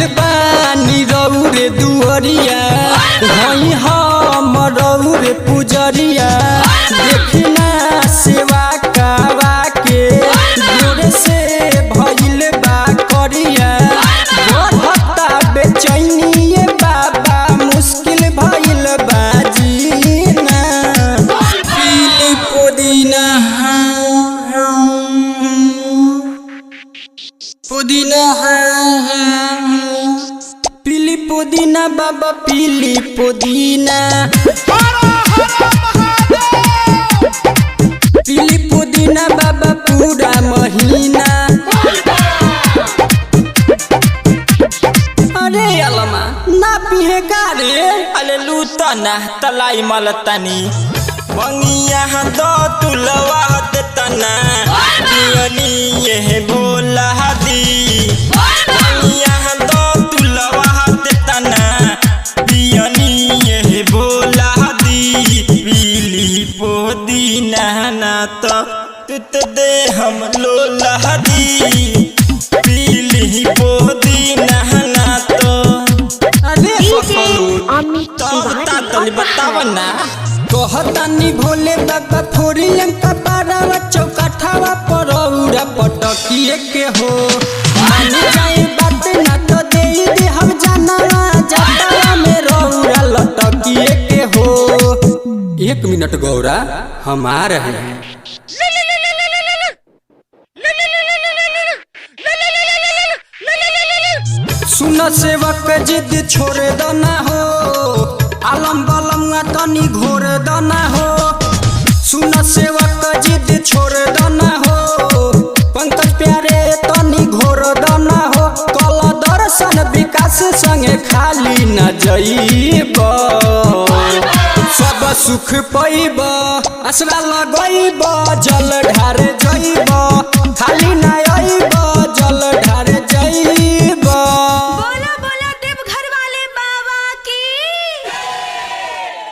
आइल बानी रौरे दुअरिया हई हम रौरे पुजरिया देखना सेवा कावा के जोर से भइल बा करिया बढ़ता बेचैनी बाबा मुश्किल भइल बा जीना पीली पुदीना पुदीना पीली पुदीना बाबा पीली पुदीना पीली पुदीना बाबा पूरा महीना। अरे अलमा ना पिहे गारे अले लूटा ना तलाई मलतनी मंगिया दो तुलवा तना पियनी ये भोला दी मंगिया दो तुलवा तना पियनी ये भोला दी पीली पुदीना ना तो तुत दे हम लोला दी पीली पुदीना ना तो अरे बतावना कहतानी भोले बाबा फोरियम का बारावा चौकाठावा परौरा पटकिए के हो मान जाए बात ना तो दे हम जाना जाता में रौरा लटकिए के हो। 1 मिनट गौरा हम आ रहे हैं। सुन सेवक जिद छोड़ दो ना हो आलम बलम तनी घोर दना हो सुन सेवक जिद छोड़ दना हो पंकज प्यारे तनी घोर दना हो कल दर्शन विकास संगे खाली न जइब सब सुख पैब असरा लगइब जल ढार जइब खाली